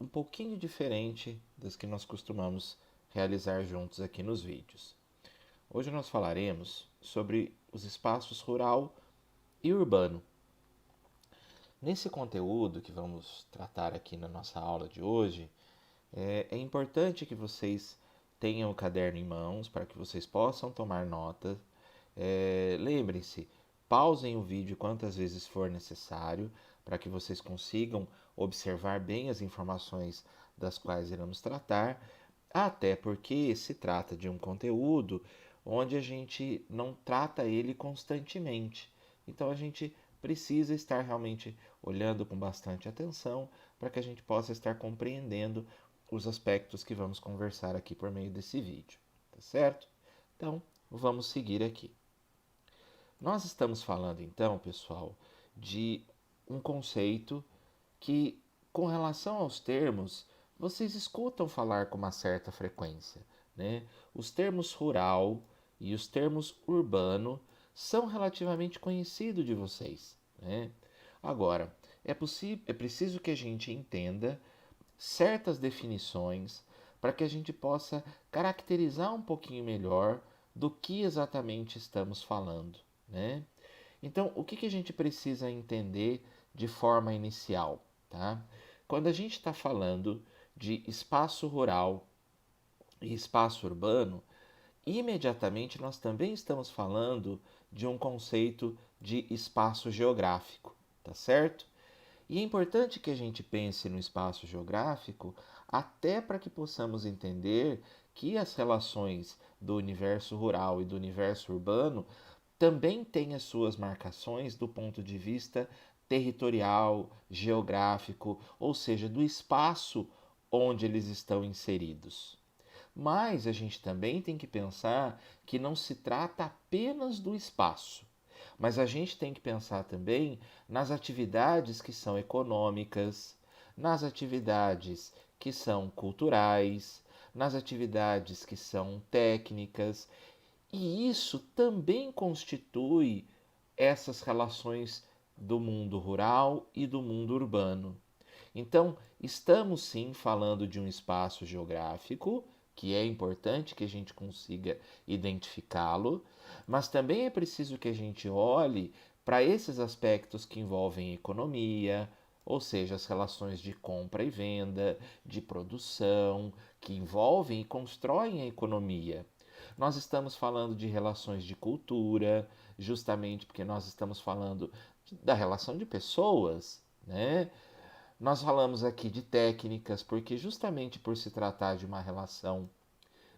um pouquinho diferente das que nós costumamos realizar juntos aqui nos vídeos. Hoje nós falaremos sobre os espaços rural e urbano. Nesse conteúdo que vamos tratar aqui na nossa aula de hoje, é importante que vocês tenham o caderno em mãos para que vocês possam tomar notas. Lembrem-se, pausem o vídeo quantas vezes for necessário para que vocês consigam observar bem as informações das quais iremos tratar, até porque se trata de um conteúdo onde a gente não trata ele constantemente. Então a gente precisa estar realmente olhando com bastante atenção para que a gente possa estar compreendendo os aspectos que vamos conversar aqui por meio desse vídeo, tá certo? Então, vamos seguir aqui. Nós estamos falando então, pessoal, de um conceito que, com relação aos termos, vocês escutam falar com uma certa frequência, né? Os termos rural e os termos urbano são relativamente conhecidos de vocês, né? Agora, é preciso que a gente entenda certas definições para que a gente possa caracterizar um pouquinho melhor do que exatamente estamos falando, né? Então, o que a gente precisa entender de forma inicial, tá? Quando a gente está falando de espaço rural e espaço urbano, imediatamente nós também estamos falando de um conceito de espaço geográfico, tá certo? E é importante que a gente pense no espaço geográfico até para que possamos entender que as relações do universo rural e do universo urbano também têm as suas marcações do ponto de vista territorial, geográfico, ou seja, do espaço onde eles estão inseridos. Mas a gente também tem que pensar que não se trata apenas do espaço, mas a gente tem que pensar também nas atividades que são econômicas, nas atividades que são culturais, nas atividades que são técnicas, e isso também constitui essas relações do mundo rural e do mundo urbano. Então, estamos sim falando de um espaço geográfico, que é importante que a gente consiga identificá-lo, mas também é preciso que a gente olhe para esses aspectos que envolvem economia, ou seja, as relações de compra e venda, de produção, que envolvem e constroem a economia. Nós estamos falando de relações de cultura, justamente porque nós estamos falando da relação de pessoas, né? Nós falamos aqui de técnicas, porque justamente por se tratar de uma relação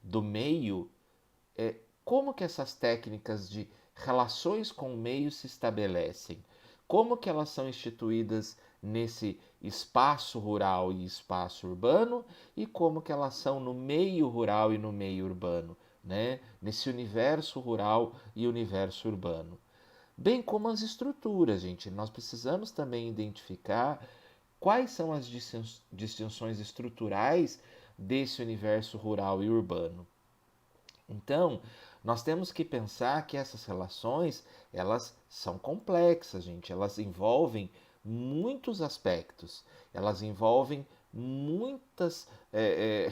do meio, como que essas técnicas de relações com o meio se estabelecem? Como que elas são instituídas nesse espaço rural e espaço urbano e como que elas são no meio rural e no meio urbano, né? Nesse universo rural e universo urbano. Bem como as estruturas, gente. Nós precisamos também identificar quais são as distinções estruturais desse universo rural e urbano. Então, nós temos que pensar que essas relações, elas são complexas, gente. Elas envolvem muitos aspectos. Elas envolvem muitas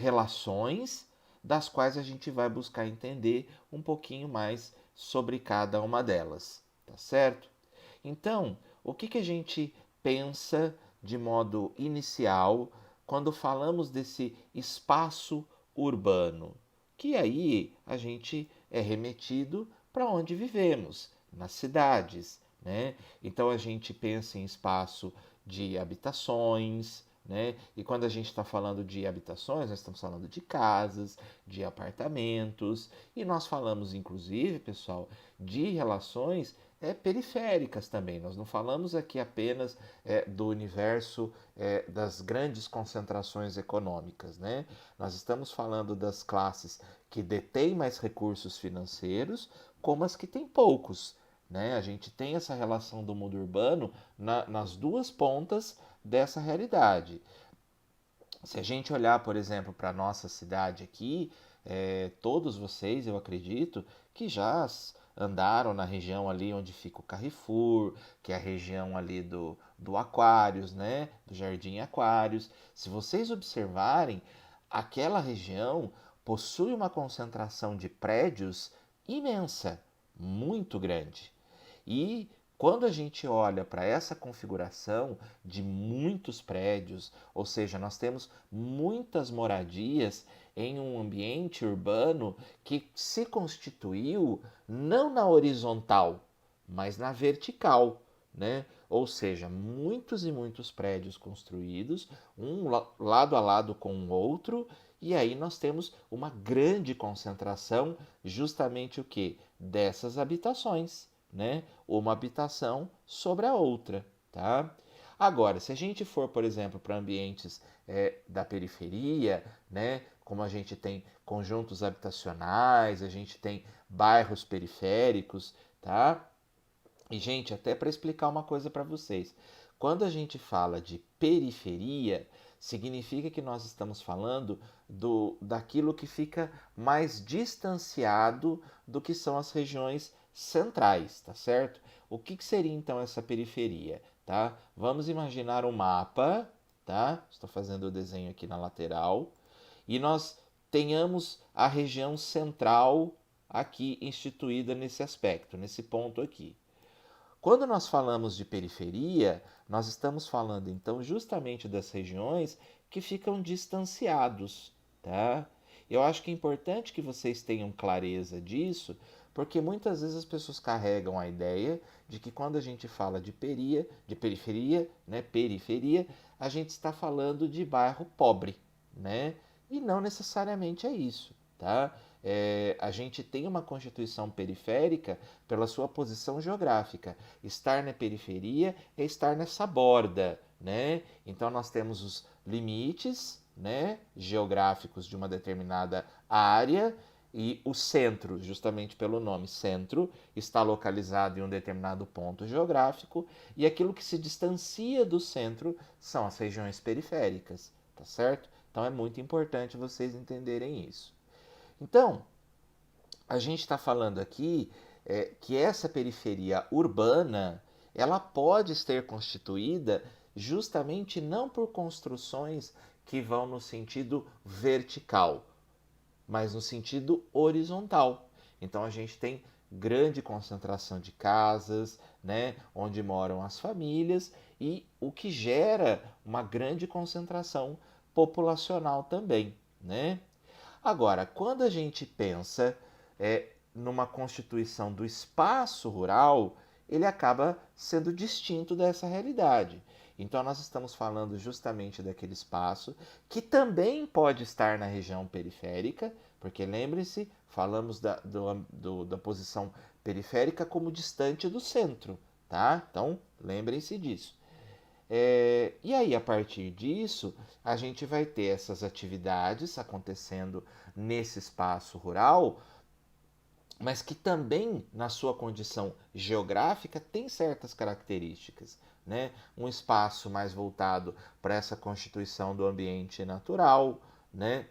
relações das quais a gente vai buscar entender um pouquinho mais sobre cada uma delas, tá certo? Então, o que a gente pensa de modo inicial quando falamos desse espaço urbano? Que aí a gente é remetido para onde vivemos, nas cidades, né? Então a gente pensa em espaço de habitações, né? E quando a gente está falando de habitações, nós estamos falando de casas, de apartamentos, e nós falamos, inclusive, pessoal, de relações periféricas também. Nós não falamos aqui apenas do universo das grandes concentrações econômicas, né? Nós estamos falando das classes que detêm mais recursos financeiros, como as que têm poucos. Né? A gente tem essa relação do mundo urbano nas duas pontas dessa realidade. Se a gente olhar, por exemplo, para a nossa cidade aqui, todos vocês, eu acredito, que já andaram na região ali onde fica o Carrefour, que é a região ali do Aquários, né? Do Jardim Aquários. Se vocês observarem, aquela região possui uma concentração de prédios imensa, muito grande. E quando a gente olha para essa configuração de muitos prédios, ou seja, nós temos muitas moradias em um ambiente urbano que se constituiu não na horizontal, mas na vertical, né? Ou seja, muitos e muitos prédios construídos, um lado a lado com o outro, e aí nós temos uma grande concentração justamente o que? Dessas habitações, né? Uma habitação sobre a outra, tá? Agora, se a gente for, por exemplo, para ambientes da periferia, né? Como a gente tem conjuntos habitacionais, a gente tem bairros periféricos, tá? E, gente, até para explicar uma coisa para vocês, quando a gente fala de periferia, significa que nós estamos falando daquilo que fica mais distanciado do que são as regiões centrais, tá certo? O que seria então essa periferia, tá? Vamos imaginar um mapa, tá? Estou fazendo o desenho aqui na lateral e nós tenhamos a região central aqui instituída nesse aspecto, nesse ponto aqui. Quando nós falamos de periferia, nós estamos falando então justamente das regiões que ficam distanciados, tá? Eu acho que é importante que vocês tenham clareza disso, porque muitas vezes as pessoas carregam a ideia de que quando a gente fala de periferia, né, periferia, a gente está falando de bairro pobre, né? E não necessariamente é isso, tá? A gente tem uma constituição periférica pela sua posição geográfica. Estar na periferia é estar nessa borda, né? Então nós temos os limites, né, geográficos de uma determinada área e o centro, justamente pelo nome centro, está localizado em um determinado ponto geográfico e aquilo que se distancia do centro são as regiões periféricas, tá certo? Então é muito importante vocês entenderem isso. Então, a gente está falando aqui que essa periferia urbana ela pode ser constituída justamente não por construções que vão no sentido vertical, mas no sentido horizontal. Então a gente tem grande concentração de casas, né, onde moram as famílias e o que gera uma grande concentração populacional também, né? Agora, quando a gente pensa numa constituição do espaço rural, ele acaba sendo distinto dessa realidade. Então, nós estamos falando justamente daquele espaço que também pode estar na região periférica, porque lembre-se, falamos da posição periférica como distante do centro, tá? Então, lembrem-se disso. E aí, a partir disso, a gente vai ter essas atividades acontecendo nesse espaço rural, mas que também, na sua condição geográfica, tem certas características. Né? Um espaço mais voltado para essa constituição do ambiente natural, né?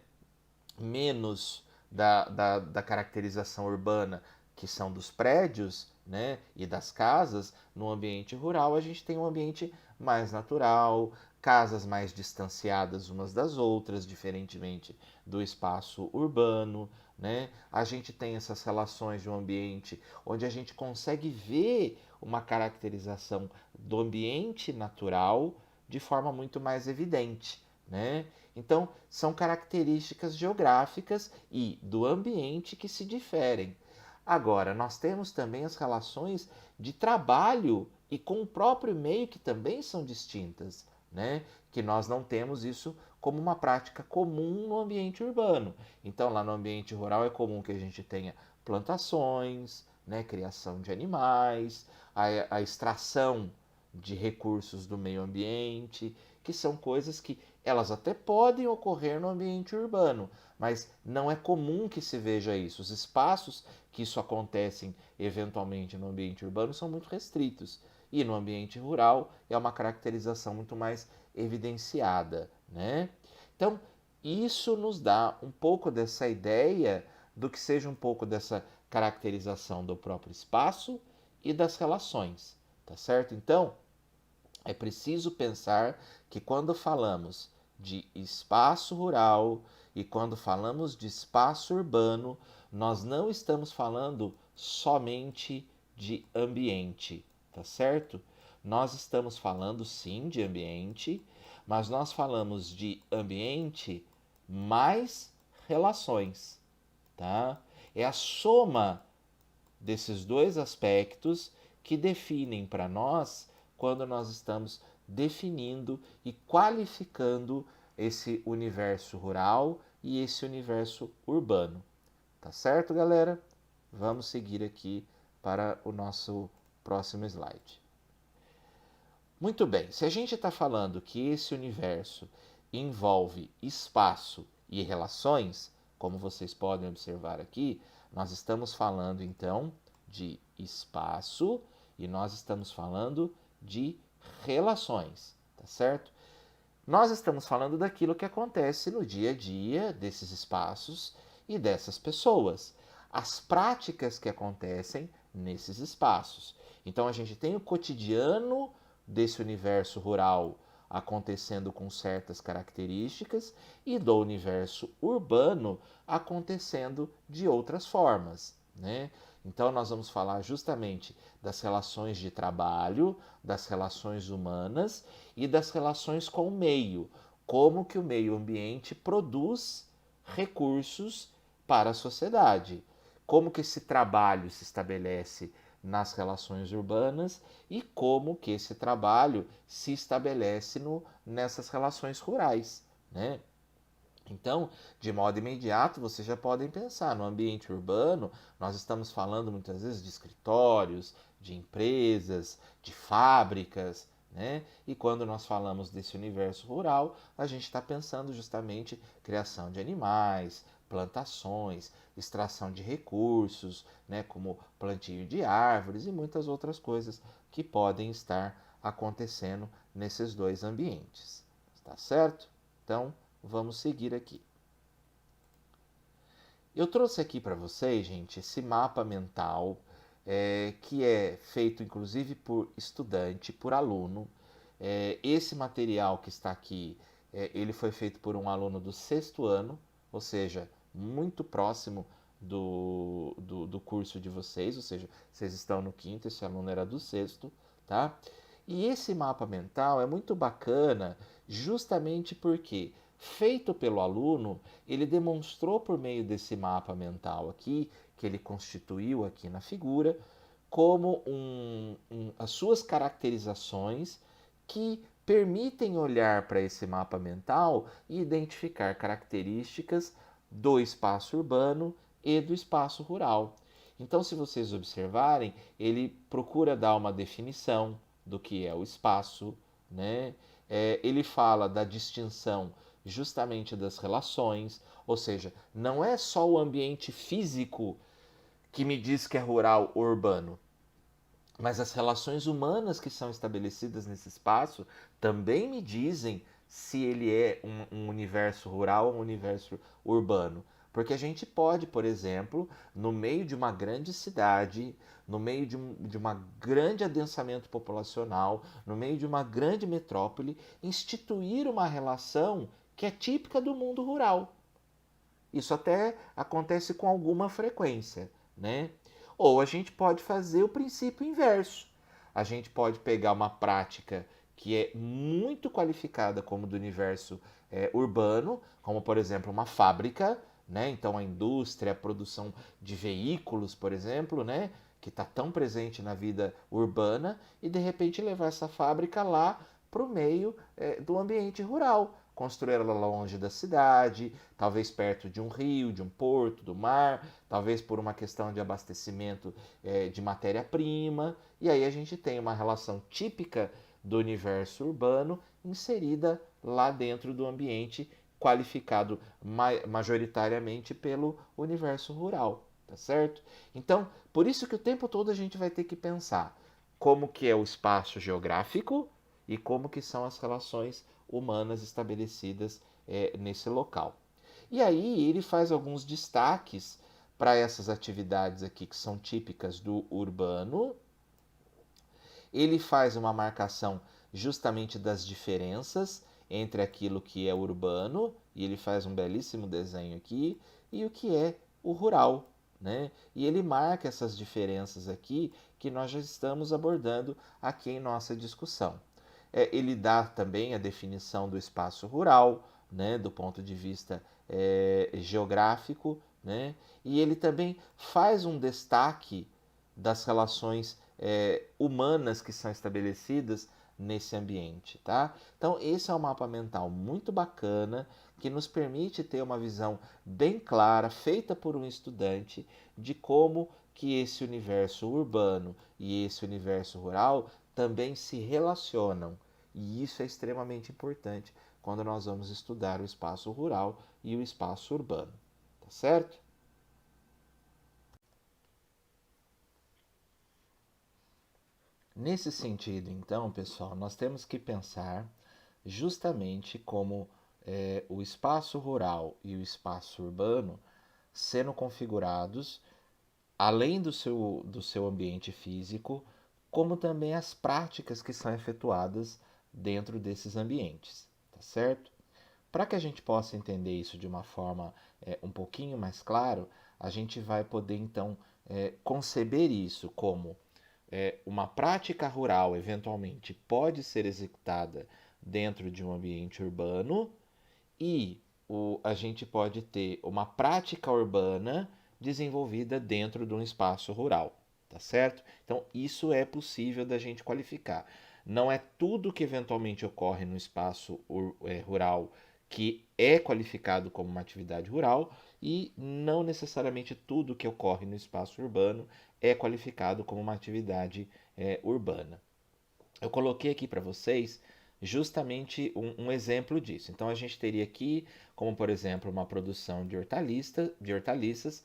Menos da caracterização urbana, que são dos prédios, né, e das casas. No ambiente rural a gente tem um ambiente mais natural, casas mais distanciadas umas das outras, diferentemente do espaço urbano, né? A gente tem essas relações de um ambiente onde a gente consegue ver uma caracterização do ambiente natural de forma muito mais evidente, né? Então, são características geográficas e do ambiente que se diferem. Agora, nós temos também as relações de trabalho e com o próprio meio que também são distintas, né? Que nós não temos isso como uma prática comum no ambiente urbano. Então, lá no ambiente rural é comum que a gente tenha plantações, né? Criação de animais, a extração de recursos do meio ambiente, que são coisas que elas até podem ocorrer no ambiente urbano, mas não é comum que se veja isso. Os espaços que isso acontecem eventualmente no ambiente urbano são muito restritos. E no ambiente rural é uma caracterização muito mais evidenciada, né? Então, isso nos dá um pouco dessa ideia do que seja um pouco dessa caracterização do próprio espaço e das relações, tá certo? Então, é preciso pensar que quando falamos de espaço rural e quando falamos de espaço urbano, nós não estamos falando somente de ambiente, tá certo? Nós estamos falando sim de ambiente, mas nós falamos de ambiente mais relações, tá? É a soma desses dois aspectos que definem para nós quando nós estamos definindo e qualificando esse universo rural e esse universo urbano. Tá certo, galera? Vamos seguir aqui para o nosso próximo slide. Muito bem, se a gente está falando que esse universo envolve espaço e relações, como vocês podem observar aqui, nós estamos falando então de espaço e nós estamos falando de relações, tá certo? Nós estamos falando daquilo que acontece no dia a dia desses espaços e dessas pessoas, as práticas que acontecem nesses espaços. Então a gente tem o cotidiano desse universo rural acontecendo com certas características e do universo urbano acontecendo de outras formas, né? Então nós vamos falar justamente das relações de trabalho, das relações humanas e das relações com o meio, como que o meio ambiente produz recursos para a sociedade, como que esse trabalho se estabelece nas relações urbanas e como que esse trabalho se estabelece nessas relações rurais, né? Então, de modo imediato, vocês já podem pensar no ambiente urbano, nós estamos falando muitas vezes de escritórios, de empresas, de fábricas, né? E quando nós falamos desse universo rural, a gente está pensando justamente criação de animais, plantações, extração de recursos, né, como plantio de árvores e muitas outras coisas que podem estar acontecendo nesses dois ambientes. Tá certo? Então, vamos seguir aqui. Eu trouxe aqui para vocês, gente, esse mapa mental que é feito inclusive por estudante, por aluno. Esse material que está aqui, ele foi feito por um aluno do sexto ano, ou seja, muito próximo do curso de vocês, ou seja, vocês estão no quinto, esse aluno era do sexto, tá? E esse mapa mental é muito bacana justamente porque, feito pelo aluno, ele demonstrou por meio desse mapa mental aqui, que ele constituiu aqui na figura, como as suas caracterizações que permitem olhar para esse mapa mental e identificar características do espaço urbano e do espaço rural. Então, se vocês observarem, ele procura dar uma definição do que é o espaço, né? Ele fala da distinção justamente das relações, ou seja, não é só o ambiente físico que me diz que é rural ou urbano, mas as relações humanas que são estabelecidas nesse espaço também me dizem se ele é um universo rural ou um universo urbano. Porque a gente pode, por exemplo, no meio de uma grande cidade, no meio de uma grande adensamento populacional, no meio de uma grande metrópole, instituir uma relação que é típica do mundo rural. Isso até acontece com alguma frequência, né? Ou a gente pode fazer o princípio inverso. A gente pode pegar uma prática que é muito qualificada como do universo urbano, como por exemplo uma fábrica, né? Então a indústria, a produção de veículos, por exemplo, né? Que está tão presente na vida urbana, e de repente levar essa fábrica lá para o meio do ambiente rural, construir ela longe da cidade, talvez perto de um rio, de um porto, do mar, talvez por uma questão de abastecimento de matéria-prima. E aí a gente tem uma relação típica do universo urbano inserida lá dentro do ambiente qualificado majoritariamente pelo universo rural, tá certo? Então, por isso que o tempo todo a gente vai ter que pensar como que é o espaço geográfico e como que são as relações humanas estabelecidas nesse local. E aí ele faz alguns destaques para essas atividades aqui que são típicas do urbano. Ele faz uma marcação justamente das diferenças entre aquilo que é urbano, e ele faz um belíssimo desenho aqui, e o que é o rural, né? E ele marca essas diferenças aqui que nós já estamos abordando aqui em nossa discussão. Ele dá também a definição do espaço rural, né, do ponto de vista geográfico, né? E ele também faz um destaque das relações humanas que são estabelecidas nesse ambiente, tá? Então esse é um mapa mental muito bacana que nos permite ter uma visão bem clara, feita por um estudante, de como que esse universo urbano e esse universo rural também se relacionam. E isso é extremamente importante quando nós vamos estudar o espaço rural e o espaço urbano, tá certo? Nesse sentido, então, pessoal, nós temos que pensar justamente como o espaço rural e o espaço urbano sendo configurados, além do seu ambiente físico, como também as práticas que são efetuadas dentro desses ambientes, tá certo? Para que a gente possa entender isso de uma forma um pouquinho mais claro, a gente vai poder então conceber isso como uma prática rural eventualmente pode ser executada dentro de um ambiente urbano e a gente pode ter uma prática urbana desenvolvida dentro de um espaço rural, tá certo? Então, isso é possível da gente qualificar. Não é tudo que eventualmente ocorre no espaço rural que é qualificado como uma atividade rural e não necessariamente tudo que ocorre no espaço urbano é qualificado como uma atividade urbana. Eu coloquei aqui para vocês justamente um exemplo disso. Então a gente teria aqui, como por exemplo, uma produção de hortaliças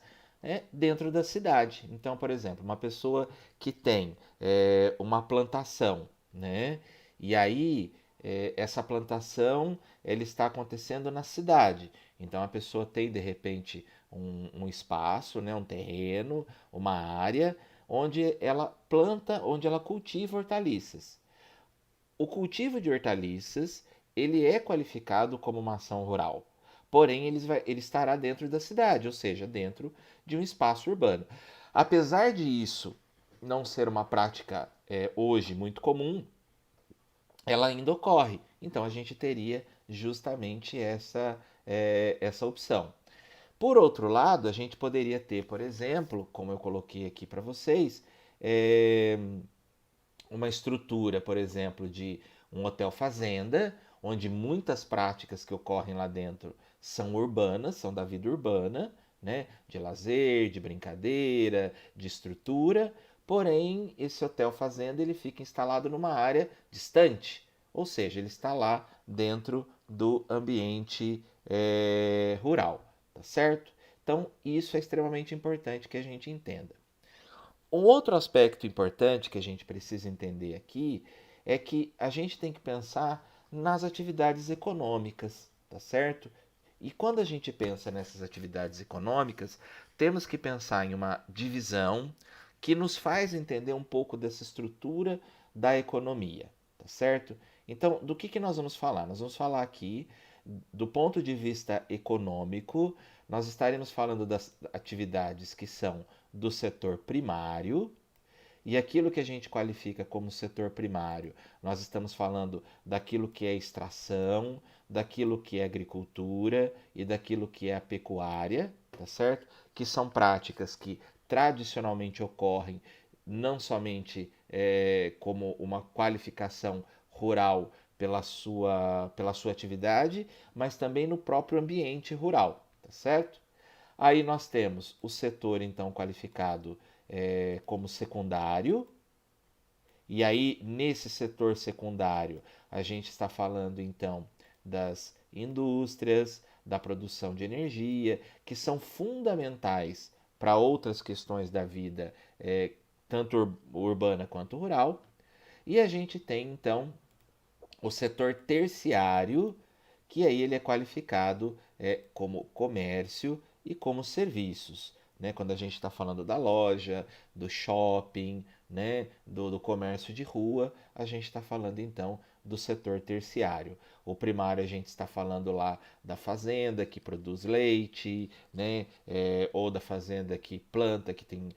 dentro da cidade. Então, por exemplo, uma pessoa que tem uma plantação, né? E aí essa plantação ela está acontecendo na cidade. Então a pessoa tem de repente um espaço, né, um terreno, uma área onde ela planta, onde ela cultiva hortaliças. O cultivo de hortaliças, ele é qualificado como uma ação rural. Porém, ele estará dentro da cidade, ou seja, dentro de um espaço urbano. Apesar de isso não ser uma prática hoje muito comum, ela ainda ocorre. Então a gente teria justamente essa opção. Por outro lado, a gente poderia ter, por exemplo, como eu coloquei aqui para vocês, é, uma estrutura, por exemplo, de um hotel fazenda, onde muitas práticas que ocorrem lá dentro são urbanas, são da vida urbana, né? De lazer, de brincadeira, de estrutura. Porém, esse hotel fazenda ele fica instalado numa área distante, ou seja, ele está lá dentro do ambiente rural, tá certo? Então, isso é extremamente importante que a gente entenda. Um outro aspecto importante que a gente precisa entender aqui é que a gente tem que pensar nas atividades econômicas, tá certo? E quando a gente pensa nessas atividades econômicas, temos que pensar em uma divisão que nos faz entender um pouco dessa estrutura da economia, tá certo? Então, do que nós vamos falar? Nós vamos falar aqui do ponto de vista econômico, nós estaremos falando das atividades que são do setor primário, e aquilo que a gente qualifica como setor primário, nós estamos falando daquilo que é extração, daquilo que é agricultura e daquilo que é a pecuária, tá certo? Que são práticas que tradicionalmente ocorrem não somente como uma qualificação rural pela sua atividade, mas também no próprio ambiente rural, tá certo? Aí nós temos o setor então qualificado como secundário, e aí nesse setor secundário a gente está falando então das indústrias, da produção de energia, que são fundamentais para outras questões da vida, tanto urbana quanto rural. E a gente tem então o setor terciário, que aí ele é qualificado como comércio e como serviços. né? Quando a gente está falando da loja, do shopping, né? Do comércio de rua, a gente está falando então do setor terciário. O primário a gente está falando lá da fazenda que produz leite, né? Ou da fazenda que planta, que tem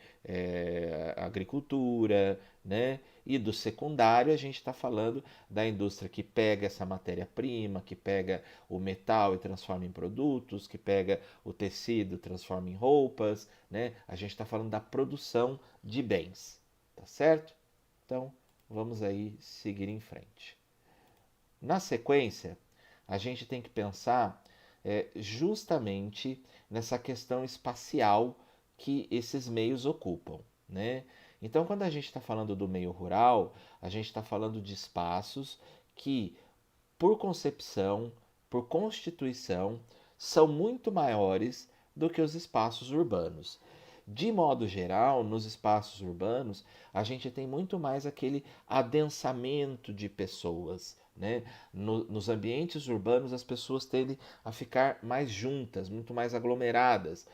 agricultura, né? E do secundário a gente está falando da indústria que pega essa matéria-prima, que pega o metal e transforma em produtos, que pega o tecido e transforma em roupas, né? A gente está falando da produção de bens, tá certo? Então vamos aí seguir em frente. Na sequência, a gente tem que pensar justamente nessa questão espacial que esses meios ocupam, né? Então, quando a gente está falando do meio rural, a gente está falando de espaços que, por concepção, por constituição, são muito maiores do que os espaços urbanos. De modo geral, nos espaços urbanos, a gente tem muito mais aquele adensamento de pessoas, né? Nos ambientes urbanos, as pessoas tendem a ficar mais juntas, muito mais aglomeradas,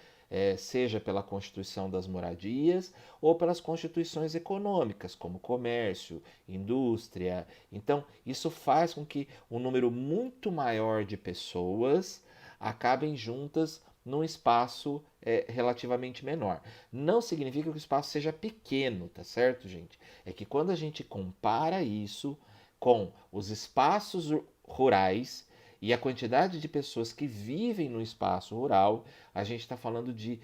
seja pela constituição das moradias ou pelas constituições econômicas, como comércio, indústria. Então, isso faz com que um número muito maior de pessoas acabem juntas num espaço relativamente menor. Não significa que o espaço seja pequeno, tá certo, gente? É que quando a gente compara isso com os espaços rurais e a quantidade de pessoas que vivem no espaço rural, a gente está falando de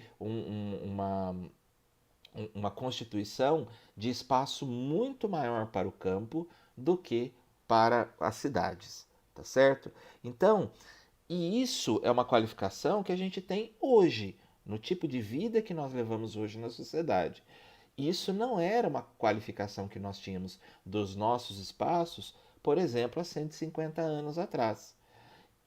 uma constituição de espaço muito maior para o campo do que para as cidades, tá certo? Então, e isso é uma qualificação que a gente tem hoje, no tipo de vida que nós levamos hoje na sociedade. Isso não era uma qualificação que nós tínhamos dos nossos espaços, por exemplo, há 150 anos atrás.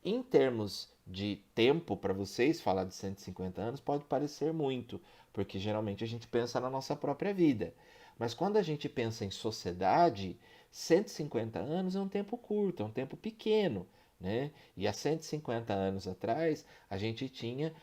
Em termos de tempo, para vocês, falar de 150 anos pode parecer muito, porque geralmente a gente pensa na nossa própria vida. Mas quando a gente pensa em sociedade, 150 anos é um tempo curto, é um tempo pequeno. Né? E há 150 anos atrás, a gente tinha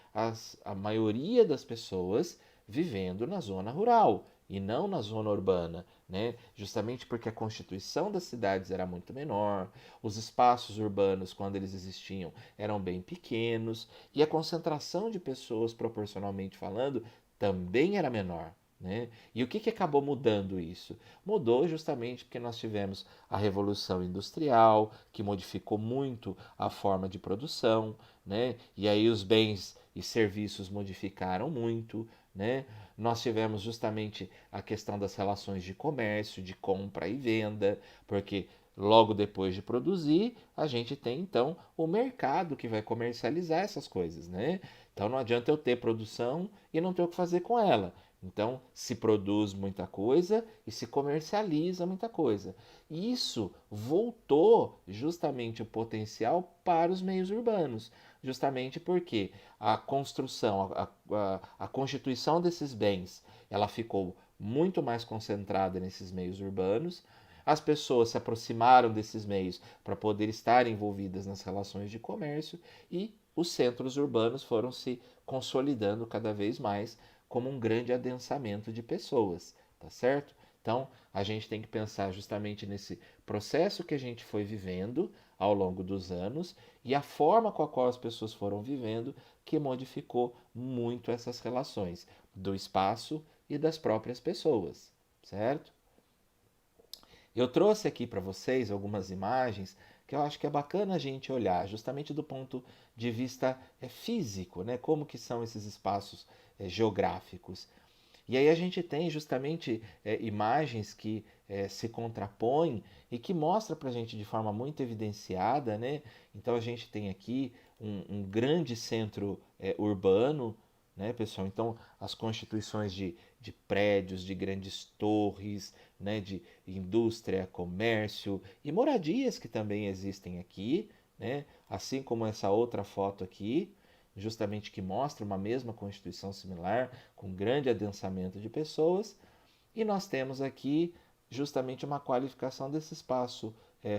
a maioria das pessoas vivendo na zona rural e não na zona urbana, né? Justamente porque a constituição das cidades era muito menor, os espaços urbanos, quando eles existiam, eram bem pequenos e a concentração de pessoas, proporcionalmente falando, também era menor. Né? E o que acabou mudando isso? Mudou justamente porque nós tivemos a Revolução Industrial, que modificou muito a forma de produção, né? E aí os bens e serviços modificaram muito, né? Nós tivemos justamente a questão das relações de comércio, de compra e venda, porque logo depois de produzir, a gente tem então o mercado que vai comercializar essas coisas, né? Então não adianta eu ter produção e não ter o que fazer com ela. Então se produz muita coisa e se comercializa muita coisa. E isso voltou justamente o potencial para os meios urbanos, justamente porque a construção, a constituição desses bens, ela ficou muito mais concentrada nesses meios urbanos. As pessoas se aproximaram desses meios para poder estar envolvidas nas relações de comércio e os centros urbanos foram se consolidando cada vez mais como um grande adensamento de pessoas, tá certo? Então, a gente tem que pensar justamente nesse processo que a gente foi vivendo ao longo dos anos e a forma com a qual as pessoas foram vivendo que modificou muito essas relações do espaço e das próprias pessoas, certo? Eu trouxe aqui para vocês algumas imagens que eu acho que é bacana a gente olhar, justamente do ponto de vista físico, né? Como que são esses espaços geográficos. E aí a gente tem justamente imagens que se contrapõem e que mostra para a gente de forma muito evidenciada, né? Então a gente tem aqui um grande centro urbano, né, pessoal? Então as constituições de prédios, de grandes torres, né, de indústria, comércio e moradias que também existem aqui, né? Assim como essa outra foto aqui, justamente que mostra uma mesma constituição similar, com grande adensamento de pessoas, e nós temos aqui justamente uma qualificação desse espaço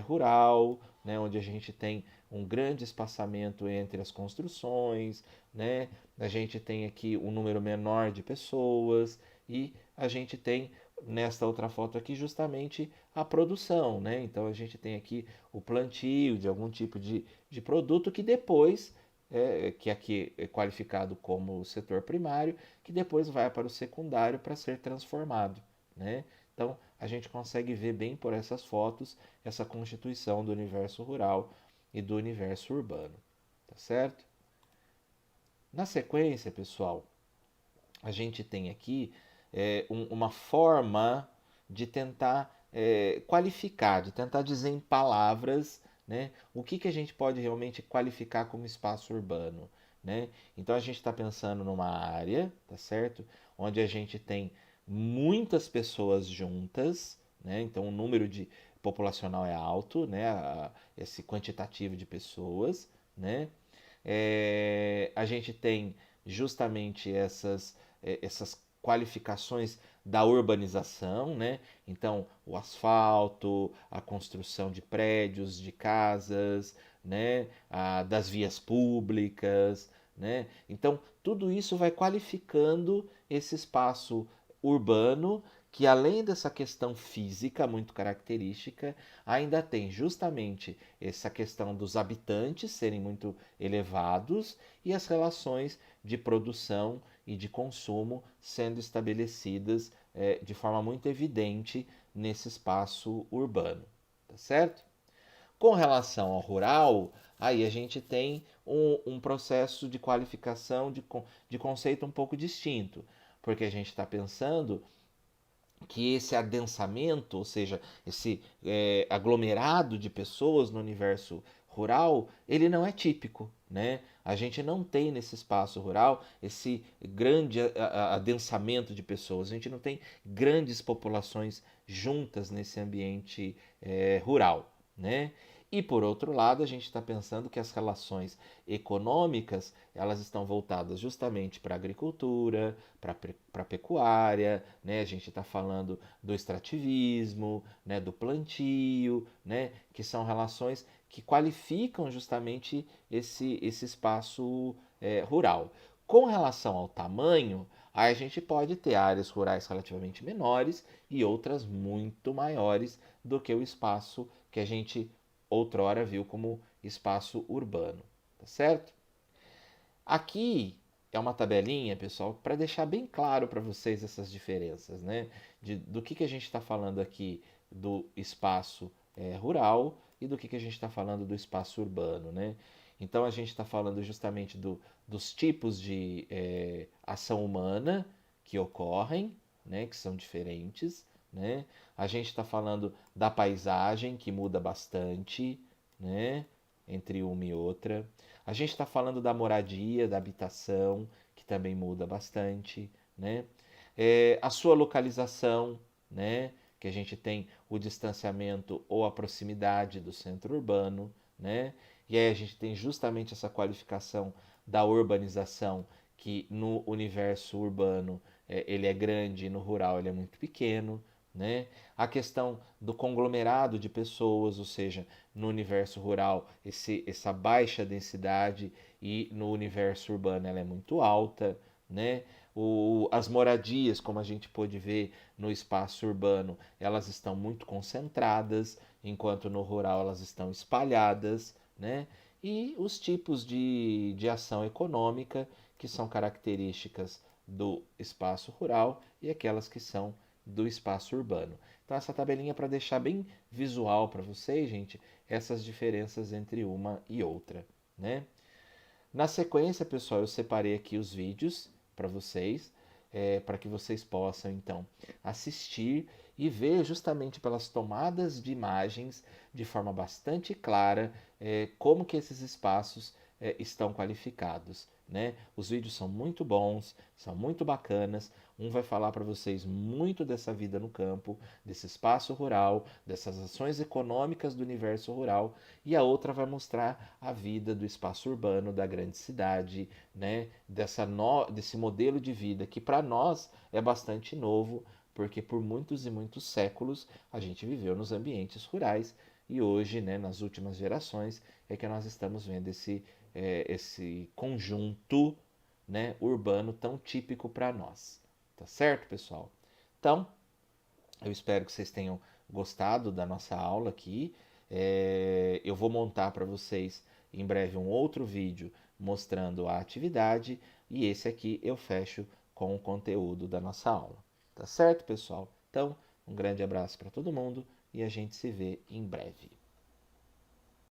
rural, né, onde a gente tem um grande espaçamento entre as construções, né? A gente tem aqui um número menor de pessoas e a gente tem nesta outra foto aqui justamente a produção, né? Então a gente tem aqui o plantio de algum tipo de produto que depois, que aqui é qualificado como setor primário, que depois vai para o secundário para ser transformado, né? Então a gente consegue ver bem por essas fotos essa constituição do universo rural e do universo urbano, tá certo? Na sequência, pessoal, a gente tem aqui uma forma de tentar qualificar, de tentar dizer em palavras, né, o que a gente pode realmente qualificar como espaço urbano. Né? Então a gente está pensando numa área, tá certo? Onde a gente tem muitas pessoas juntas, né? Então o número de populacional é alto, né? Esse quantitativo de pessoas, né? A gente tem justamente essas qualificações da urbanização, né? Então, o asfalto, a construção de prédios, de casas, né? Das vias públicas, né? Então, tudo isso vai qualificando esse espaço urbano que, além dessa questão física muito característica, ainda tem justamente essa questão dos habitantes serem muito elevados e as relações de produção e de consumo sendo estabelecidas de forma muito evidente nesse espaço urbano, tá certo? Com relação ao rural, aí a gente tem um processo de qualificação de conceito um pouco distinto, porque a gente está pensando que esse adensamento, ou seja, esse aglomerado de pessoas no universo rural, ele não é típico, né? A gente não tem nesse espaço rural esse grande adensamento de pessoas, a gente não tem grandes populações juntas nesse ambiente rural, né? E por outro lado, a gente está pensando que as relações econômicas elas estão voltadas justamente para a agricultura, para a pecuária, né? A gente está falando do extrativismo, né? Do plantio, né? Que são relações que qualificam justamente esse espaço rural. Com relação ao tamanho, aí a gente pode ter áreas rurais relativamente menores e outras muito maiores do que o espaço que a gente outrora viu como espaço urbano, tá certo? Aqui é uma tabelinha, pessoal, para deixar bem claro para vocês essas diferenças, né? Do que a gente está falando aqui do espaço rural e do que a gente está falando do espaço urbano, né? Então a gente está falando justamente dos tipos de ação humana que ocorrem, né? Que são diferentes, né? A gente está falando da paisagem que muda bastante, né? Entre uma e outra. A gente está falando da moradia, da habitação, que também muda bastante, né? A sua localização, né? Que a gente tem o distanciamento ou a proximidade do centro urbano, né? E aí a gente tem justamente essa qualificação da urbanização, que no universo urbano ele é grande e no rural ele é muito pequeno, né? A questão do conglomerado de pessoas, ou seja, no universo rural essa baixa densidade e no universo urbano ela é muito alta, né? As moradias, como a gente pôde ver no espaço urbano, elas estão muito concentradas, enquanto no rural elas estão espalhadas, né? E os tipos de ação econômica que são características do espaço rural e aquelas que são do espaço urbano. Então, essa tabelinha para deixar bem visual para vocês, gente, essas diferenças entre uma e outra, né? Na sequência, pessoal, eu separei aqui os vídeos para vocês, para que vocês possam então assistir e ver justamente pelas tomadas de imagens de forma bastante clara como que esses espaços estão qualificados, né? Os vídeos são muito bons, são muito bacanas. Um vai falar para vocês muito dessa vida no campo, desse espaço rural, dessas ações econômicas do universo rural, e a outra vai mostrar a vida do espaço urbano, da grande cidade, né? Desse modelo de vida que para nós é bastante novo, porque por muitos e muitos séculos a gente viveu nos ambientes rurais e hoje, né, nas últimas gerações, é que nós estamos vendo esse conjunto, né, urbano tão típico para nós. Tá certo, pessoal? Então, eu espero que vocês tenham gostado da nossa aula aqui. Eu vou montar para vocês em breve um outro vídeo mostrando a atividade e esse aqui eu fecho com o conteúdo da nossa aula. Tá certo, pessoal? Então, um grande abraço para todo mundo e a gente se vê em breve.